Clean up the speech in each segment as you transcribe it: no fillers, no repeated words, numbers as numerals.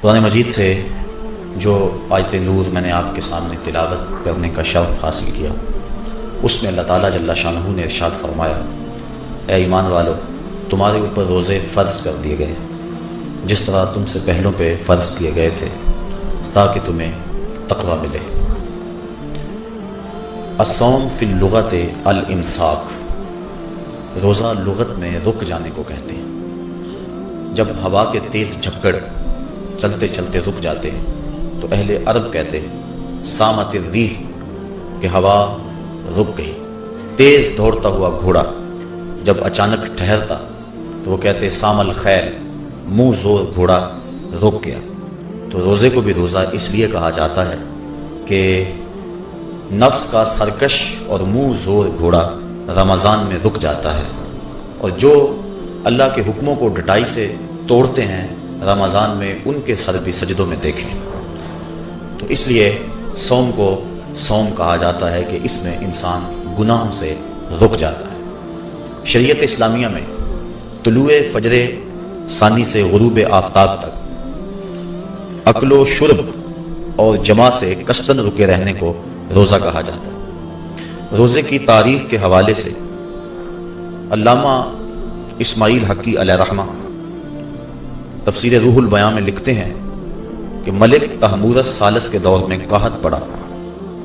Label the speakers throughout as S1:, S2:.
S1: قرآن مجید سے جو آیت نور میں نے آپ کے سامنے تلاوت کرنے کا شرف حاصل کیا، اس میں اللہ تعالیٰ جل شانہ نے ارشاد فرمایا، اے ایمان والو، تمہارے اوپر روزے فرض کر دیے گئے جس طرح تم سے پہلوں پہ فرض کیے گئے تھے تاکہ تمہیں تقوی ملے۔ الصوم فی اللغت الامساک، روزہ لغت میں رک جانے کو کہتے ہیں۔ جب ہوا کے تیز جھکڑ چلتے چلتے رک جاتے تو اہل عرب کہتے سامت الریح کہ ہوا رک گئی۔ تیز دوڑتا ہوا گھوڑا جب اچانک ٹھہرتا تو وہ کہتے سام الخیل، منہ زور گھوڑا رک گیا۔ تو روزے کو بھی روزہ اس لیے کہا جاتا ہے کہ نفس کا سرکش اور منہ زور گھوڑا رمضان میں رک جاتا ہے، اور جو اللہ کے حکموں کو ڈٹائی سے توڑتے ہیں رمضان میں ان کے سر بھی سجدوں میں دیکھیں۔ تو اس لیے صوم کو صوم کہا جاتا ہے کہ اس میں انسان گناہوں سے رک جاتا ہے۔ شریعت اسلامیہ میں طلوع فجر ثانی سے غروب آفتاب تک اکل و شرب اور جماع سے قصداً رکے رہنے کو روزہ کہا جاتا ہے۔ روزے کی تاریخ کے حوالے سے علامہ اسماعیل حقی علیہ رحمہ تفسیر روح البیان میں لکھتے ہیں کہ ملک تحمورس ثالث کے دور میں قحط پڑا۔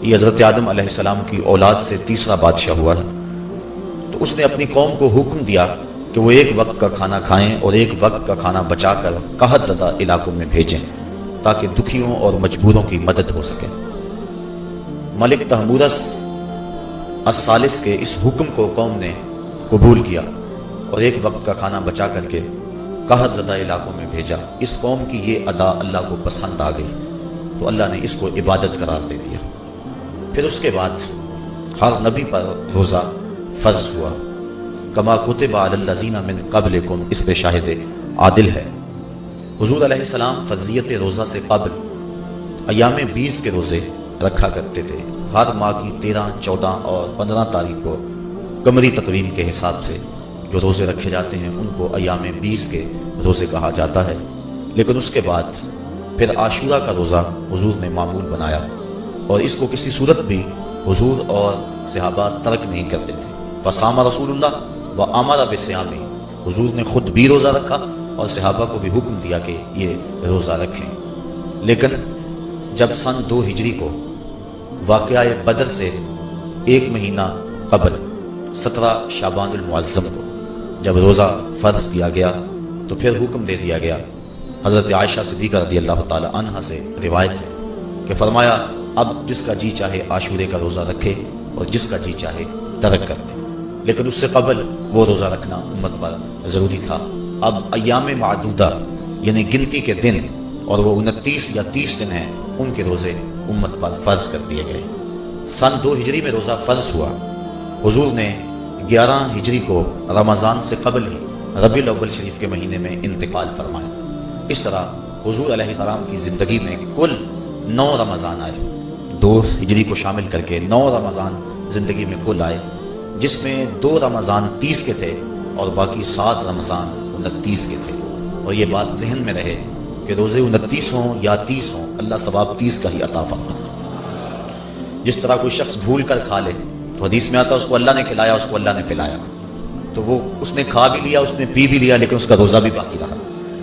S1: یہ حضرت آدم علیہ السلام کی اولاد سے تیسرا بادشاہ ہوا ہے۔ تو اس نے اپنی قوم کو حکم دیا کہ وہ ایک وقت کا کھانا کھائیں اور ایک وقت کا کھانا بچا کر قحط زدہ علاقوں میں بھیجیں تاکہ دکھیوں اور مجبوروں کی مدد ہو سکے۔ ملک تحمورس الثالث کے اس حکم کو قوم نے قبول کیا اور ایک وقت کا کھانا بچا کر کے قحط زدہ علاقوں میں بھیجا۔ اس قوم کی یہ ادا اللہ کو پسند آ گئی تو اللہ نے اس کو عبادت قرار دے دیا۔ پھر اس کے بعد ہر نبی پر روزہ فرض ہوا۔ کما کتب علی الذین من قبلکم، اس پہ شاہد عادل ہے۔ حضور علیہ السلام فرضیت روزہ سے قبل ایام 20 کے روزے رکھا کرتے تھے۔ ہر ماہ کی 13، 14 اور 15 تاریخ کو قمری تقویم کے حساب سے جو روزے رکھے جاتے ہیں ان کو ایام 20 کے روزے کہا جاتا ہے۔ لیکن اس کے بعد پھر عاشورہ کا روزہ حضور نے معمول بنایا، اور اس کو کسی صورت بھی حضور اور صحابہ ترک نہیں کرتے تھے۔ فصام رسول اللہ وامر بصیامہ، حضور نے خود بھی روزہ رکھا اور صحابہ کو بھی حکم دیا کہ یہ روزہ رکھیں۔ لیکن جب سن 2 ہجری کو واقعہ بدر سے 1 مہینہ قبل 17 شعبان المعظم کو جب روزہ فرض کیا گیا تو پھر حکم دے دیا گیا۔ حضرت عائشہ صدیقہ رضی اللہ تعالی عنہ سے روایت ہے کہ فرمایا اب جس کا جی چاہے عاشورے کا روزہ رکھے اور جس کا جی چاہے ترک کر دے، لیکن اس سے قبل وہ روزہ رکھنا امت پر ضروری تھا۔ اب ایام معدودہ یعنی گنتی کے دن، اور وہ 29 یا 30 دن ہیں، ان کے روزے امت پر فرض کر دیے گئے۔ سن 2 ہجری میں روزہ فرض ہوا۔ حضور نے 11 ہجری کو رمضان سے قبل ہی ربیع الاول شریف کے مہینے میں انتقال فرمایا۔ اس طرح حضور علیہ السلام کی زندگی میں کل 9 رمضان آئے، 2 ہجری کو شامل کر کے 9 رمضان زندگی میں کل آئے، جس میں 2 رمضان 30 کے تھے اور باقی 7 رمضان 29 کے تھے۔ اور یہ بات ذہن میں رہے کہ روزے 29 ہوں یا 30 ہوں، اللہ ثواب 30 کا ہی عطا فرمائے۔ جس طرح کوئی شخص بھول کر کھا لے تو حدیث میں آتا ہے اس کو اللہ نے کھلایا، اس کو اللہ نے پلایا، تو وہ اس نے کھا بھی لیا، اس نے پی بھی لیا، لیکن اس کا روزہ بھی باقی رہا۔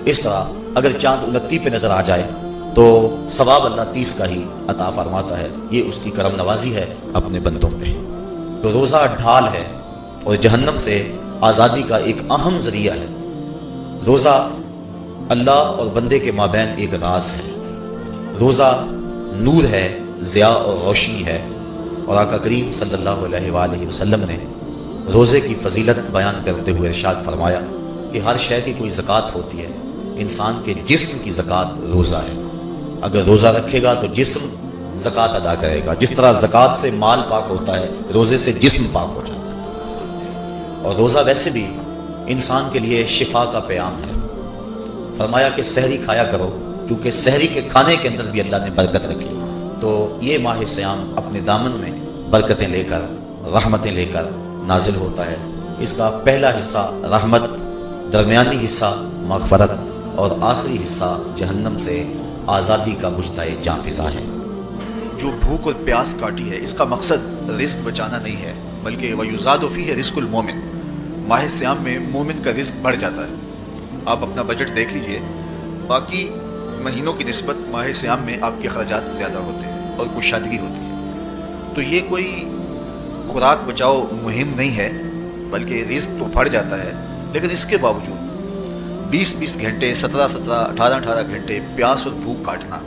S1: اس طرح اگر چاند 29 پہ نظر آ جائے تو ثواب اللہ 30 کا ہی عطا فرماتا ہے۔ یہ اس کی کرم نوازی ہے اپنے بندوں پہ۔ تو روزہ ڈھال ہے اور جہنم سے آزادی کا ایک اہم ذریعہ ہے۔ روزہ اللہ اور بندے کے مابین ایک راز ہے۔ روزہ نور ہے، ضیاء اور روشنی ہے، اور آقا کریم صلی اللہ علیہ وآلہ وسلم نے روزے کی فضیلت بیان کرتے ہوئے ارشاد فرمایا کہ ہر شے کی کوئی زکوٰۃ ہوتی ہے، انسان کے جسم کی زکوٰۃ روزہ ہے۔ اگر روزہ رکھے گا تو جسم زکوٰۃ ادا کرے گا۔ جس طرح زکوٰۃ سے مال پاک ہوتا ہے، روزے سے جسم پاک ہو جاتا ہے۔ اور روزہ ویسے بھی انسان کے لیے شفا کا پیام ہے۔ فرمایا کہ سحری کھایا کرو، کیونکہ سحری کے کھانے کے اندر بھی اللہ نے برکت رکھی۔ تو یہ ماہ سیام اپنے دامن میں برکتیں لے کر، رحمتیں لے کر نازل ہوتا ہے۔ اس کا پہلا حصہ رحمت، درمیانی حصہ مغفرت اور آخری حصہ جہنم سے آزادی کا مجدہ جاں فضا ہے۔ جو بھوک اور پیاس کاٹی ہے اس کا مقصد رزق بچانا نہیں ہے، بلکہ وَيُزَادُ فِيهِ رِزْقُ الْمُؤْمِنِ، ماہ سیام میں مومن کا رزق بڑھ جاتا ہے۔ آپ اپنا بجٹ دیکھ لیجئے، باقی مہینوں کی نسبت ماہ سیام میں آپ کے اخراجات زیادہ ہوتے ہیں اور کشادگی ہوتی ہے، تو یہ کوئی خوراک بچاؤ مہم نہیں ہے، بلکہ رزق تو بڑھ جاتا ہے، لیکن اس کے باوجود 20-20 گھنٹے 17-17 18-18 گھنٹے پیاس اور بھوک کاٹنا،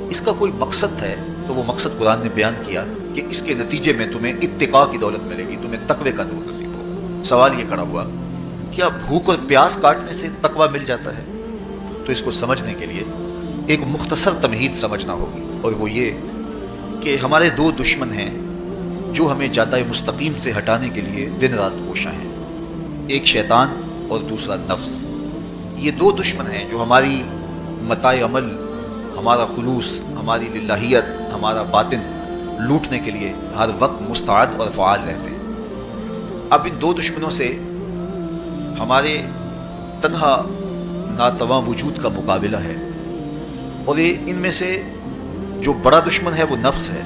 S1: اس کا کوئی مقصد ہے تو وہ مقصد قرآن نے بیان کیا کہ اس کے نتیجے میں تمہیں اتقاء کی دولت ملے گی، تمہیں تقوی کا نور نصیب ہوگا۔ سوال یہ کھڑا ہوا، کیا بھوک اور پیاس کاٹنے سے تقوی مل جاتا ہے؟ تو اس کو سمجھنے کے لیے ایک مختصر تمہید سمجھنا ہوگی، اور وہ یہ کہ ہمارے دو دشمن ہیں جو ہمیں جادہ مستقیم سے ہٹانے کے لیے دن رات کوشاں ہیں، ایک شیطان اور دوسرا نفس۔ یہ دو دشمن ہیں جو ہماری متاع عمل، ہمارا خلوص، ہماری للہیت، ہمارا باطن لوٹنے کے لیے ہر وقت مستعد اور فعال رہتے ہیں۔ اب ان دو دشمنوں سے ہمارے تنہا ناتواں وجود کا مقابلہ ہے، اور یہ ان میں سے جو بڑا دشمن ہے وہ نفس ہے،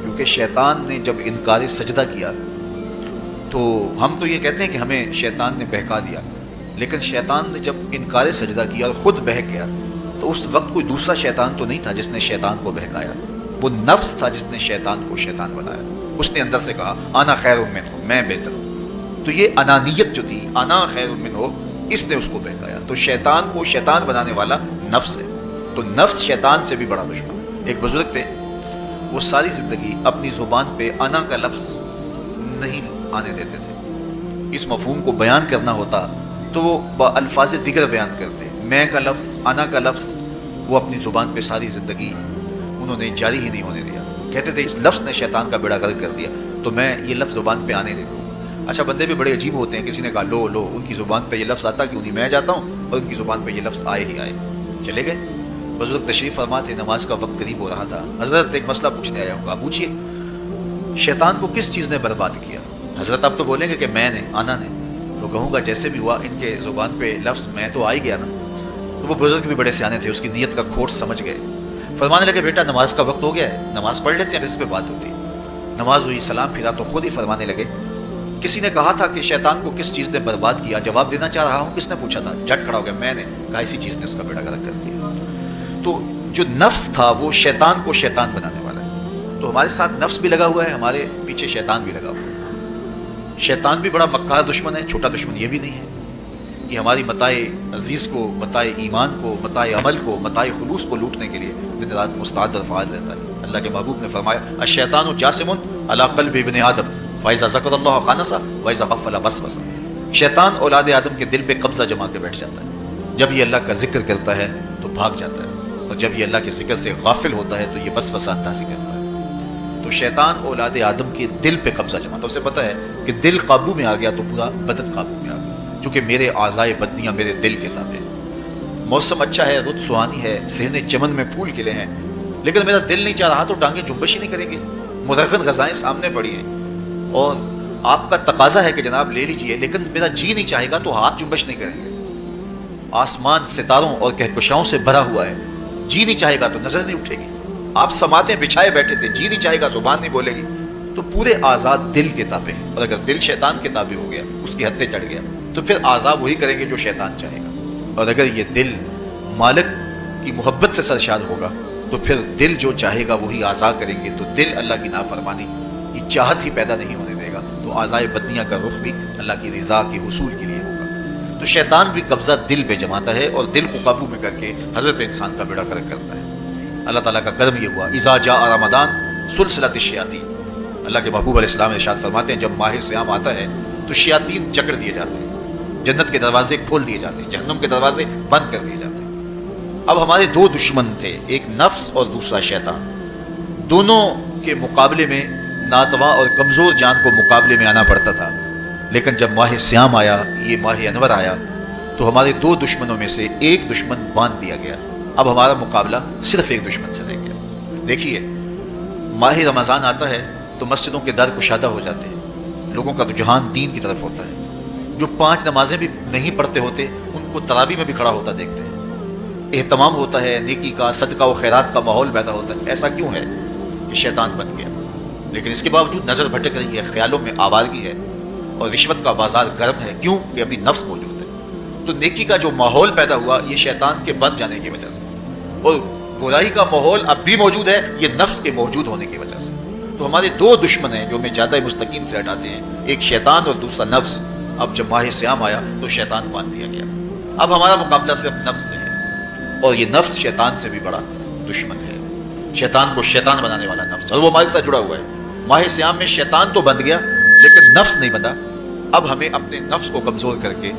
S1: کیونکہ شیطان نے جب انکار سجدہ کیا تو ہم تو یہ کہتے ہیں کہ ہمیں شیطان نے بہکا دیا، لیکن شیطان نے جب انکار سجدہ کیا اور خود بہک گیا تو اس وقت کوئی دوسرا شیطان تو نہیں تھا جس نے شیطان کو بہکایا، وہ نفس تھا جس نے شیطان کو شیطان بنایا۔ اس نے اندر سے کہا انا خیر منہ، میں بہتر ہوں۔ تو یہ انانیت جو تھی، انا خیر منہ، اس نے اس کو بہکایا۔ تو شیطان کو شیطان بنانے والا نفس ہے، تو نفس شیطان سے بھی بڑا دشمن ہے۔ ایک بزرگ تھے، وہ ساری زندگی اپنی زبان پہ انا کا لفظ نہیں آنے دیتے تھے۔ اس مفہوم کو بیان کرنا ہوتا تو وہ الفاظ دیگر بیان کرتے، میں کا لفظ، انا کا لفظ وہ اپنی زبان پہ ساری زندگی انہوں نے جاری ہی نہیں ہونے دیا۔ کہتے تھے اس لفظ نے شیطان کا بیڑا غرق کر دیا، تو میں یہ لفظ زبان پہ آنے نہیں دوں گا۔ اچھا، بندے بھی بڑے عجیب ہوتے ہیں، کسی نے کہا لو لو، ان کی زبان پہ یہ لفظ آتا کیوں نہیں، میں جاتا ہوں اور ان کی زبان پہ یہ لفظ آئے ہی آئے، چلے گئے۔ بزرگ تشریف فرما تھے، نماز کا وقت قریب ہو رہا تھا، حضرت ایک مسئلہ پوچھنے آیا ہوں گا، پوچھیے شیطان کو کس چیز نے برباد کیا؟ حضرت آپ تو بولیں گے کہ میں نے، آنا نے، تو کہوں گا جیسے بھی ہوا ان کے زبان پہ لفظ میں تو آ ہی گیا نا۔ تو وہ بزرگ بھی بڑے سیانے تھے، اس کی نیت کا کھوٹ سمجھ گئے، فرمانے لگے بیٹا نماز کا وقت ہو گیا ہے، نماز پڑھ لیتے ہیں، اس پہ بات ہوتی ہے۔ نماز ہوئی، سلام پھرا تو خود ہی فرمانے لگے، کسی نے کہا تھا کہ شیطان کو کس چیز نے برباد کیا، جواب دینا چاہ رہا ہوں، کس نے پوچھا تھا؟ جھٹ کھڑا ہو گیا، میں نے کہا اسی چیز نے اس کا بیڑا غرق کر دیا۔ تو جو نفس تھا وہ شیطان کو شیطان بنانے والا ہے، تو ہمارے ساتھ نفس بھی لگا ہوا ہے، ہمارے پیچھے شیطان بھی لگا ہوا ہے۔ شیطان بھی بڑا مکار دشمن ہے، چھوٹا دشمن یہ بھی نہیں ہے۔ یہ ہماری متاع عزیز کو، متاع ایمان کو، متاع عمل کو، متاع خلوص کو لوٹنے کے لیے دن رات مستعد اور فعال رہتا ہے۔ اللہ کے محبوب نے فرمایا الشیطان جاسم علی قلب ابن آدم فاذا ذکر اللہ خانس واذا غفل وسوس۔ شیطان اولاد آدم کے دل پہ قبضہ جما کے بیٹھ جاتا ہے، جب یہ اللہ کا ذکر کرتا ہے تو بھاگ جاتا ہے، اور جب یہ اللہ کے ذکر سے غافل ہوتا ہے تو یہ وسوسہ اندازی کرتا ہے۔ تو شیطان اولاد آدم کے دل پہ قبضہ جماتا ہے، اسے پتہ ہے کہ دل قابو میں آ گیا تو پورا بدن قابو میں آ گیا، چونکہ میرے اعضائے بدنیاں میرے دل کے تابع ہیں۔ موسم اچھا ہے، رت سہانی ہے، صحن چمن میں پھول کھلے ہیں، لیکن میرا دل نہیں چاہ رہا تو ٹانگیں جنبش ہی نہیں کریں گے، مرغن غذائیں سامنے پڑی ہیں اور آپ کا تقاضا ہے کہ جناب لے لیجئے، لیکن میرا جی نہیں چاہے گا تو ہاتھ جنبش نہیں کریں گے۔ آسمان ستاروں اور کہکشاؤں سے بھرا ہوا ہے، جی نہیں چاہے گا تو نظر نہیں اٹھے گی۔ آپ سماعتیں بچھائے بیٹھے تھے، جی نہیں چاہے گا زبان نہیں بولے گی، تو پورے اعضاء دل کے تابع ہیں، اور اگر دل شیطان کے تابع ہو گیا، اس کی حد چڑھ گیا، تو پھر اعضاء وہی کریں گے جو شیطان چاہے گا۔ اور اگر یہ دل مالک کی محبت سے سرشار ہوگا تو پھر دل جو چاہے گا وہی اعضاء کریں گے، تو دل اللہ کی نافرمانی کی چاہت ہی پیدا نہیں ہونے دے گا، تو اعضاء بدنیاں کا رخ بھی اللہ کی رضا کے حصول کے لیے ہوگا۔ تو شیطان بھی قبضہ دل پہ جماتا ہے اور دل کو قابو میں کر کے حضرت انسان کا بیڑا غرق کرتا ہے۔ اللہ تعالیٰ کا کرم یہ ہوا اذا جاء رمضان سلسلۃ الشیاطین، اللہ کے محبوب علیہ السلام ارشاد فرماتے ہیں جب ماہ صیام آتا ہے تو شیاطین جکڑ دیے جاتے ہیں، جنت کے دروازے کھول دیے جاتے ہیں، جہنم کے دروازے بند کر دیے جاتے ہیں۔ اب ہمارے دو دشمن تھے، ایک نفس اور دوسرا شیطان، دونوں کے مقابلے میں ناتواں اور کمزور جان کو مقابلے میں آنا پڑتا تھا، لیکن جب ماہ صیام آیا، یہ ماہ انور آیا، تو ہمارے دو دشمنوں میں سے ایک دشمن باندھ دیا گیا۔ اب ہمارا مقابلہ صرف ایک دشمن سے رہ گیا۔ دیکھیے ماہ رمضان آتا ہے تو مسجدوں کے در کشادہ ہو جاتے ہیں، لوگوں کا رجحان دین کی طرف ہوتا ہے، جو 5 نمازیں بھی نہیں پڑھتے ہوتے ان کو تراویح میں بھی کھڑا ہوتا دیکھتے ہیں۔ اہتمام ہوتا ہے، نیکی کا، صدقہ و خیرات کا ماحول پیدا ہوتا ہے، ایسا کیوں ہے کہ شیطان بن گیا؟ لیکن اس کے باوجود نظر بھٹک رہی ہے، خیالوں میں آوارگی ہے اور رشوت کا بازار گرم ہے، کیوں کہ ابھی نفس موجود ہے۔ تو نیکی کا جو ماحول پیدا ہوا یہ شیطان کے بن جانے کی وجہ سے، اور برائی کا ماحول اب بھی موجود ہے یہ نفس کے موجود ہونے کی وجہ سے۔ تو ہمارے دو دشمن ہیں جو ہمیں زیادہ مستقیم سے ہٹاتے ہیں، ایک شیطان اور دوسرا نفس۔ اب جب ماہ صیام آیا تو شیطان باندھ دیا گیا، اب ہمارا مقابلہ صرف نفس سے ہے، اور یہ نفس شیطان سے بھی بڑا دشمن ہے، شیطان کو شیطان بنانے والا نفس، اور وہ ہمارے ساتھ جڑا ہوا ہے۔ ماہ صیام میں شیطان تو بند گیا لیکن نفس نہیں بندھا۔ اب ہمیں اپنے نفس کو کمزور کر کے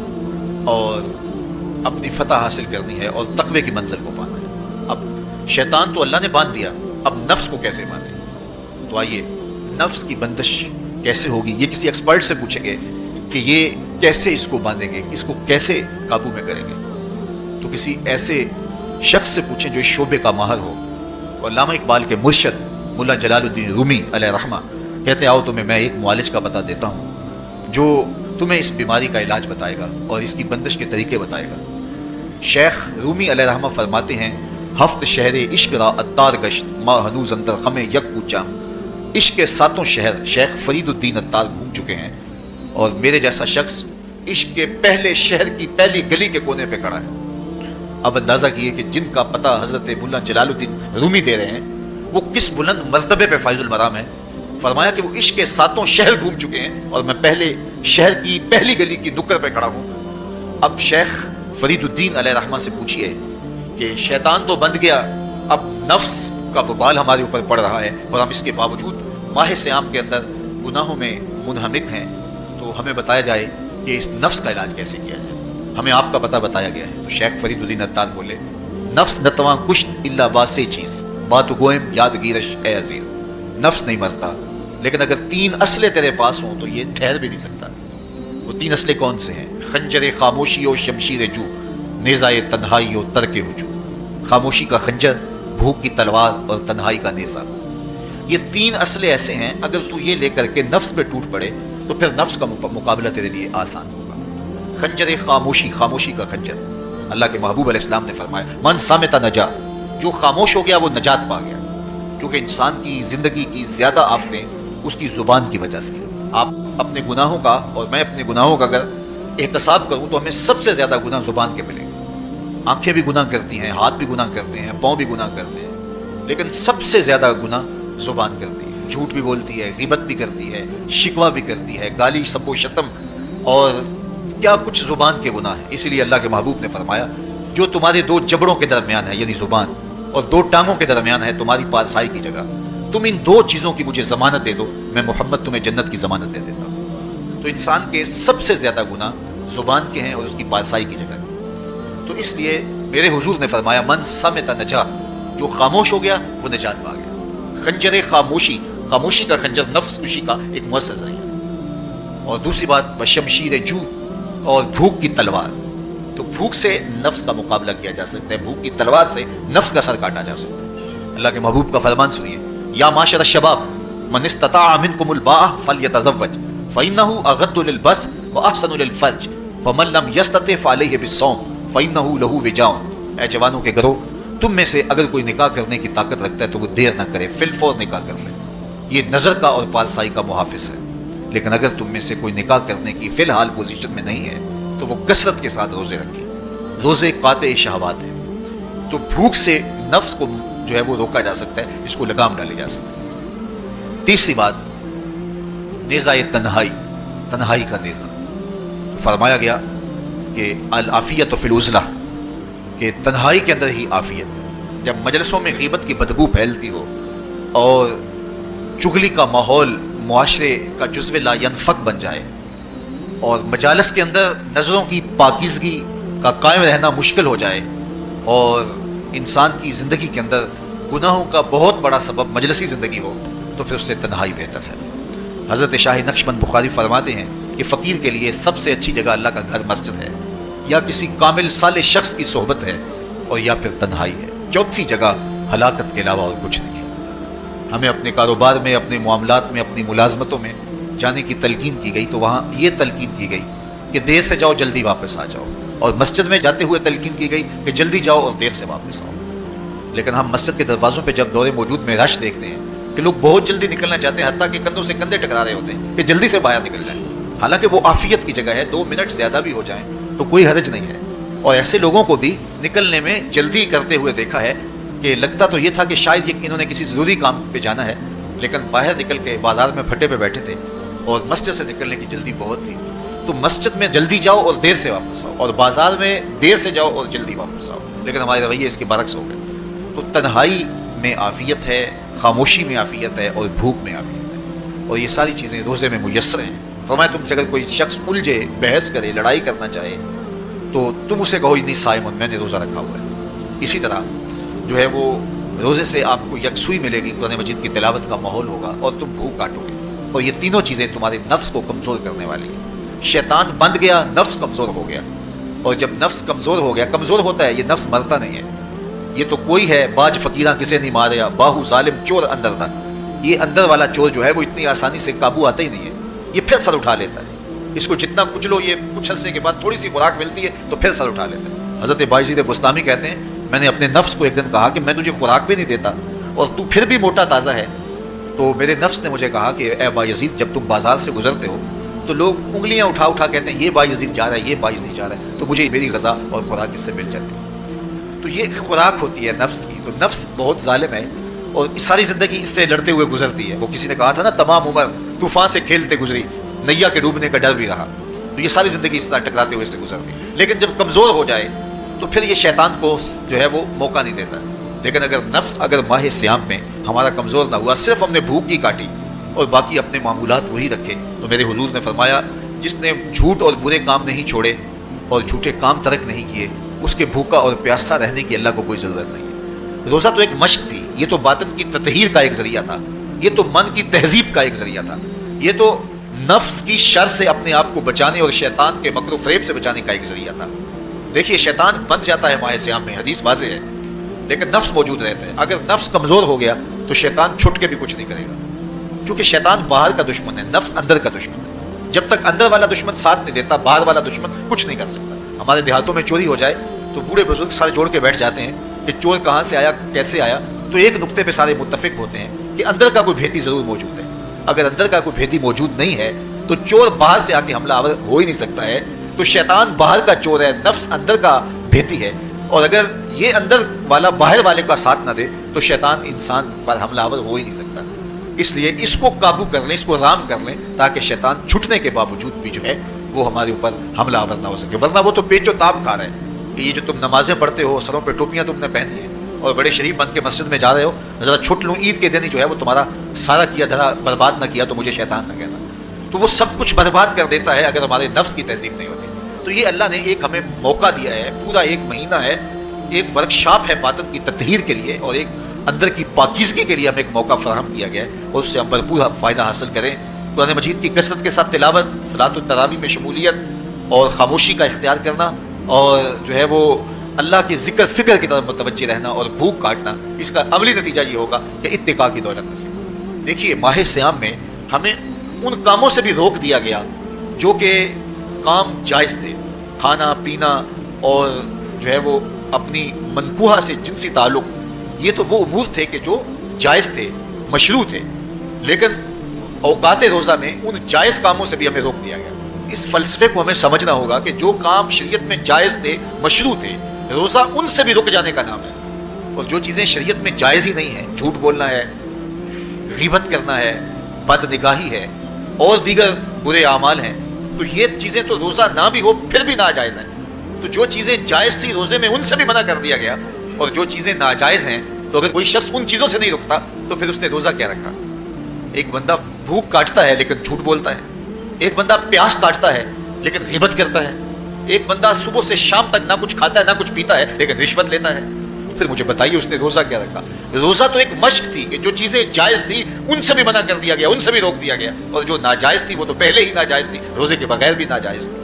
S1: اور اپنی فتح حاصل کرنی ہے اور تقوی کی منزل کو پانا ہے۔ اب شیطان تو اللہ نے باندھ دیا، اب نفس کو کیسے باندھیں؟ تو آئیے نفس کی بندش کیسے ہوگی یہ کسی ایکسپرٹ سے پوچھیں گے کہ یہ کیسے اس کو باندھیں گے، اس کو کیسے قابو میں کریں گے۔ تو کسی ایسے شخص سے پوچھیں جو اس شعبے کا ماہر ہو۔ اور علامہ اقبال کے مرشد مولا جلال الدین رومی علیہ رحمہ کہتے ہیں آؤ تمہیں میں ایک معالج کا بتا دیتا ہوں جو تمہیں اس بیماری کا علاج بتائے گا اور اس کی بندش کے طریقے بتائے گا۔ شیخ رومی علیہ رحمہ فرماتے ہیں ہفت شہر عشق را اتار گشت ما ہنوز اندر خم یک کوچا۔ عشق کے ساتوں شہر شیخ فرید الدین اتار گھوم چکے ہیں، اور میرے جیسا شخص عشق کے پہلے شہر کی پہلی گلی کے کونے پہ کھڑا ہے۔ اب اندازہ کیے کہ جن کا پتہ حضرت مولا جلال الدین رومی دے رہے ہیں وہ کس بلند مرتبے پہ فائز المرام ہے۔ فرمایا کہ وہ عشق کے ساتوں شہر گھوم چکے ہیں اور میں پہلے شہر کی پہلی گلی کی نکڑ پہ کھڑا ہوں۔ اب شیخ فرید الدین علیہ رحمہ سے پوچھئے کہ شیطان تو بند گیا، اب نفس کا وبال ہمارے اوپر پڑ رہا ہے اور ہم اس کے باوجود ماہ صیام کے اندر گناہوں میں منہمک ہیں، تو ہمیں بتایا جائے کہ اس نفس کا علاج کیسے کیا جائے، ہمیں آپ کا پتہ بتایا گیا ہے۔ تو شیخ فرید الدین اتار بولے نفس نتواں کشت الا باسے چیز بات گوئم یادگیرش اے عزیز۔ نفس نہیں مرتا لیکن اگر تین اسلحے تیرے پاس ہوں تو یہ ٹھہر بھی نہیں سکتا۔ وہ تین اسلحے کون سے ہیں؟ خنجر خاموشی و شمشیر جو، نیزہ تنہائی و ترک ہجو۔ خاموشی کا خنجر، بھوک کی تلوار اور تنہائی کا نیزہ، یہ تین اسلحے ایسے ہیں اگر تو یہ لے کر کے نفس پہ ٹوٹ پڑے تو پھر نفس کا مقابلہ تیرے لیے آسان ہوگا۔ خنجر خاموشی، خاموشی کا خنجر، اللہ کے محبوب علیہ السلام نے فرمایا من صامت نجا، جو خاموش ہو گیا وہ نجات پا گیا، کیونکہ انسان کی زندگی کی زیادہ آفتیں اس کی زبان کی وجہ سے۔ آپ اپنے گناہوں کا اور میں اپنے گناہوں کا اگر احتساب کروں تو ہمیں سب سے زیادہ گناہ زبان کے ملیں گے۔ آنکھیں بھی گناہ کرتی ہیں، ہاتھ بھی گناہ کرتے ہیں، پاؤں بھی گناہ کرتے ہیں، لیکن سب سے زیادہ گناہ زبان کرتی ہے۔ جھوٹ بھی بولتی ہے، غیبت بھی کرتی ہے، شکوہ بھی کرتی ہے، گالی سب و شتم اور کیا کچھ زبان کے گناہ ہیں۔ اسی لیے اللہ کے محبوب نے فرمایا جو تمہارے دو جبڑوں کے درمیان ہے یعنی زبان اور دو ٹانگوں کے درمیان ہے تمہاری پارسائی کی جگہ، تم ان دو چیزوں کی مجھے ضمانت دے دو، میں محمد تمہیں جنت کی ضمانت دے دیتا ہوں۔ تو انسان کے سب سے زیادہ گناہ زبان کے ہیں اور اس کی پارسائی کی جگہ۔ تو اس لیے میرے حضور نے فرمایا من صامت نجا، جو خاموش ہو گیا وہ نجات پا گیا۔ خنجر خاموشی، خاموشی کا خنجر نفس کشی کا ایک مؤثر ذریعہ۔ اور دوسری بات بشمشیر جو، اور بھوک کی تلوار، تو بھوک سے نفس کا مقابلہ کیا جا سکتا ہے، بھوک کی تلوار سے نفس کا سر کاٹا جا سکتا ہے۔ اللہ کے محبوب کا فرمان سنیے یا معاشر الشباب من استطاع منکم الباء فلیتزوج فإنه اغض للبصر واحسن للفرج فمن لم يستطع فعليه بالصوم فإنه له وجاء۔ اے جوانوں کے گروہ، تم میں سے اگر کوئی نکاح کرنے کی طاقت رکھتا ہے تو وہ دیر نہ کرے، فی الفور نکاح کر لے، یہ نظر کا اور پارسائی کا محافظ ہے۔ لیکن اگر تم میں سے کوئی نکاح کرنے کی فی الحال پوزیشن میں نہیں ہے تو وہ کثرت کے ساتھ روزے رکھے، روزے قاطع شہوات ہیں۔ تو بھوک سے نفس کو جو ہے وہ روکا جا سکتا ہے، اس کو لگام ڈالی جا سکتی ہے۔ تیسری بات نیزہ تنہائی، تنہائی کا نیزہ، فرمایا گیا کہ العافیت فی العزلہ، کہ تنہائی کے اندر ہی عافیت۔ جب مجلسوں میں غیبت کی بدبو پھیلتی ہو اور چغلی کا ماحول معاشرے کا جزو لا ینفک بن جائے اور مجالس کے اندر نظروں کی پاکیزگی کا قائم رہنا مشکل ہو جائے اور انسان کی زندگی کے اندر گناہوں کا بہت بڑا سبب مجلسی زندگی ہو تو پھر اس سے تنہائی بہتر ہے۔ حضرت شاہ نقشبند بخاری فرماتے ہیں کہ فقیر کے لیے سب سے اچھی جگہ اللہ کا گھر مسجد ہے، یا کسی کامل صالح شخص کی صحبت ہے، اور یا پھر تنہائی ہے۔ چوتھی جگہ ہلاکت کے علاوہ اور کچھ نہیں ہے۔ ہمیں اپنے کاروبار میں، اپنے معاملات میں، اپنی ملازمتوں میں جانے کی تلقین کی گئی تو وہاں یہ تلقین کی گئی کہ دیر سے جاؤ جلدی واپس آ جاؤ، اور مسجد میں جاتے ہوئے تلقین کی گئی کہ جلدی جاؤ اور دیر سے واپس آؤ. لیکن ہم مسجد کے دروازوں پہ جب دور موجود میں رش دیکھتے ہیں کہ لوگ بہت جلدی نکلنا چاہتے ہیں، حتیٰ کہ کندھوں سے کندھے ٹکرا رہے ہوتے ہیں کہ جلدی سے باہر نکل جائیں، حالانکہ وہ عافیت کی جگہ ہے. 2 منٹ زیادہ بھی ہو جائیں تو کوئی حرج نہیں ہے. اور ایسے لوگوں کو بھی نکلنے میں جلدی کرتے ہوئے دیکھا ہے کہ لگتا تو یہ تھا کہ شاید انہوں نے کسی ضروری کام پہ جانا ہے، لیکن باہر نکل کے بازار میں پھٹے پہ بیٹھے تھے اور مسجد سے نکلنے کی جلدی بہت تھی. تو مسجد میں جلدی جاؤ اور دیر سے واپس آؤ، اور بازار میں دیر سے جاؤ اور جلدی واپس آؤ. لیکن ہمارے رویے اس کے برعکس ہو گئے. تو تنہائی میں عافیت ہے، خاموشی میں عافیت ہے، اور بھوک میں عافیت ہے، اور یہ ساری چیزیں روزے میں میسر ہیں. فرمایا تم سے اگر کوئی شخص الجھے، بحث کرے، لڑائی کرنا چاہے تو تم اسے کہو انی صائم، میں نے روزہ رکھا ہوا ہے. اسی طرح جو ہے وہ روزے سے آپ کو یکسوئی ملے گی، قرآن مجید کی تلاوت کا ماحول ہوگا اور تم بھوک کاٹو گے. اور یہ تینوں چیزیں تمہارے نفس کو کمزور کرنے والی ہیں. شیطان بند گیا، نفس کمزور ہو گیا. اور جب نفس کمزور ہو گیا، کمزور ہوتا ہے، یہ نفس مرتا نہیں ہے. یہ تو کوئی ہے باج فقیراں کسے نہیں ماریا، باہو ظالم چور اندر تھا. یہ اندر والا چور جو ہے وہ اتنی آسانی سے قابو آتا ہی نہیں ہے. یہ پھر سر اٹھا لیتا ہے. اس کو جتنا کچلو، یہ کچھ عرصے کے بعد تھوڑی سی خوراک ملتی ہے تو پھر سر اٹھا لیتا ہے. حضرت بایزید بستامی کہتے ہیں میں نے اپنے نفس کو ایک دن کہا کہ میں تجھے خوراک بھی نہیں دیتا اور تو پھر بھی موٹا تازہ ہے. تو میرے نفس نے مجھے کہا کہ اے بایزید، جب تم بازار سے گزرتے ہو تو لوگ انگلیاں اٹھا اٹھا کہتے ہیں یہ بایزید جا رہا ہے، یہ بایزید جا رہا ہے، تو مجھے میری غذا اور خوراک اس سے مل جاتی ہے. تو یہ خوراک ہوتی ہے نفس کی. تو نفس بہت ظالم ہے اور ساری زندگی اس سے لڑتے ہوئے گزرتی ہے. وہ کسی نے کہا تھا نا، تمام عمر طوفان سے کھیلتے گزری، نیا کے ڈوبنے کا ڈر بھی رہا. تو یہ ساری زندگی اس طرح ٹکراتے ہوئے اس سے گزرتی ہے. لیکن جب کمزور ہو جائے تو پھر یہ شیطان کو جو ہے وہ موقع نہیں دیتا. لیکن اگر نفس ماہ سیام میں ہمارا کمزور نہ ہوا، صرف ہم نے بھوک کی کاٹی اور باقی اپنے معمولات وہی رکھے، تو میرے حضور نے فرمایا جس نے جھوٹ اور برے کام نہیں چھوڑے اور جھوٹے کام ترک نہیں کیے، اس کے بھوکا اور پیاسا رہنے کی اللہ کو کوئی ضرورت نہیں ہے. روزہ تو ایک مشق تھی، یہ تو باطن کی تطہیر کا ایک ذریعہ تھا، یہ تو من کی تہذیب کا ایک ذریعہ تھا، یہ تو نفس کی شر سے اپنے آپ کو بچانے اور شیطان کے مکر و فریب سے بچانے کا ایک ذریعہ تھا. دیکھیے شیطان بن جاتا ہے ماہ سیام میں، حدیث واضح ہے، لیکن نفس موجود رہتا ہے. اگر نفس کمزور ہو گیا تو شیطان چھٹ کے بھی کچھ نہیں کرے گا، کیونکہ شیطان باہر کا دشمن ہے، نفس اندر کا دشمن ہے. جب تک اندر والا دشمن ساتھ نہیں دیتا، باہر والا دشمن کچھ نہیں کر سکتا. ہمارے دیہاتوں میں چوری ہو جائے تو بوڑھے بزرگ سر جوڑ کے بیٹھ جاتے ہیں کہ چور کہاں سے آیا، کیسے آیا. تو ایک نقطے پہ سارے متفق ہوتے ہیں کہ اندر کا کوئی بھیتی ضرور موجود ہے. اگر اندر کا کوئی بھیتی موجود نہیں ہے تو چور باہر سے آ کے حملہ آور ہو ہی نہیں سکتا ہے. تو شیطان باہر کا چور ہے، نفس اندر کا بھیتی ہے. اور اگر یہ اندر والا باہر والے کا ساتھ نہ دے تو شیطان انسان پر حملہ آور ہو ہی نہیں سکتا. اس لیے اس کو قابو کر لیں، اس کو رام کر لیں، تاکہ شیطان چھٹنے کے باوجود بھی جو ہے وہ ہمارے اوپر حملہ آور نہ ہو سکے. ورنہ وہ تو پیچ و تاب کھا رہا ہے کہ یہ جو تم نمازیں پڑھتے ہو، سروں پہ ٹوپیاں تم نے پہنی ہیں اور بڑے شریف بن کے مسجد میں جا رہے ہو، ذرا چھٹ لوں عید کے دن ہی جو ہے وہ تمہارا سارا کیا ذرا برباد نہ کیا تو مجھے شیطان نہ کہنا. تو وہ سب کچھ برباد کر دیتا ہے اگر ہمارے نفس کی تہذیب نہیں ہوتی. تو یہ اللہ نے ایک ہمیں موقع دیا ہے، پورا 1 مہینہ ہے، ایک ورکشاپ ہے باطن کی تطہیر کے لیے اور ایک اندر کی پاکیزگی کے لیے ہمیں ایک موقع فراہم کیا گیا ہے، اور اس سے ہم بھرپور فائدہ حاصل کریں. قرآن مجید کی کثرت کے ساتھ تلاوت، صلاۃ التراویح میں شمولیت اور خاموشی کا اختیار کرنا، اور جو ہے وہ اللہ کے ذکر فکر کی طرف متوجہ رہنا اور بھوک کاٹنا. اس کا عملی نتیجہ یہ ہوگا کہ اتقاء کی دولت نصیب. دیکھیے ماہ سیام میں ہمیں ان کاموں سے بھی روک دیا گیا جو کہ کام جائز تھے. کھانا پینا اور جو ہے وہ اپنی منکوحہ سے جنسی تعلق، یہ تو وہ امور تھے کہ جو جائز تھے، مشروع تھے. لیکن اوقات روزہ میں ان جائز کاموں سے بھی ہمیں روک دیا گیا. اس فلسفے کو ہمیں سمجھنا ہوگا کہ جو کام شریعت میں جائز تھے، مشروع تھے، روزہ ان سے بھی رک جانے کا نام ہے. اور جو چیزیں شریعت میں جائز ہی نہیں ہیں، جھوٹ بولنا ہے، غیبت کرنا ہے، بد نگاہی ہے اور دیگر برے اعمال ہیں، تو یہ چیزیں تو روزہ نہ بھی ہو پھر بھی ناجائز ہیں. تو جو چیزیں جائز تھی روزے میں ان سے بھی منع کر دیا گیا، اور جو چیزیں ناجائز ہیں تو اگر کوئی شخص ان چیزوں سے نہیں رکتا تو پھر اس نے روزہ کیا رکھا. ایک بندہ بھوک کاٹتا ہے لیکن جھوٹ بولتا ہے، ایک بندہ پیاس کاٹتا ہے لیکن غیبت کرتا ہے، ایک بندہ صبح سے شام تک نہ کچھ کھاتا ہے نہ کچھ پیتا ہے لیکن رشوت لیتا ہے. پھر مجھے بتائیے اس نے روزہ کیا رکھا. روزہ تو ایک مشق تھی کہ جو چیزیں جائز تھی ان سے بھی منع کر دیا گیا، ان سے بھی روک دیا گیا، اور جو ناجائز تھی وہ تو پہلے ہی ناجائز تھی، روزے کے بغیر بھی ناجائز تھی.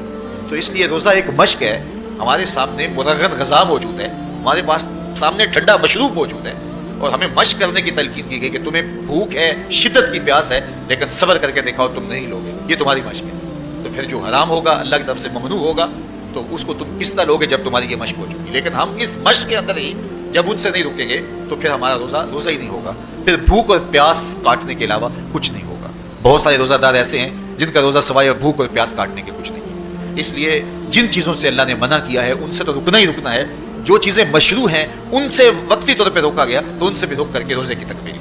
S1: تو اس لیے روزہ ایک مشق ہے. ہمارے سامنے مرغن غذا موجود ہے، ہمارے پاس سامنے ٹھنڈا مشروب موجود ہے، اور ہمیں مشق کرنے کی تلقین کی گئی کہ تمہیں بھوک ہے، شدت کی پیاس ہے، لیکن صبر کر کے دکھاؤ تم نہیں لوگے، یہ تمہاری مشق ہے. تو پھر جو حرام ہوگا اللہ کی طرف سے ممنوع ہوگا،
S2: تو اس کو تم کس طرح لوگے جب تمہاری یہ مشق ہو چکی. لیکن ہم اس مشق کے اندر ہی جب ان سے نہیں رکیں گے تو پھر ہمارا روزہ ہی نہیں ہوگا, پھر بھوک اور پیاس کاٹنے کے علاوہ کچھ نہیں ہوگا. بہت سارے روزہ دار ایسے ہیں جن کا روزہ سوائے بھوک اور پیاس کاٹنے کے کچھ نہیں ہے. اس لیے جن چیزوں سے اللہ نے منع کیا ہے ان سے تو رکنا ہی رکنا ہے. جو چیزیں مشروع ہیں ان سے وقتی طور پہ روکا گیا تو ان سے بھی روک کر کے روزے کی تکمیل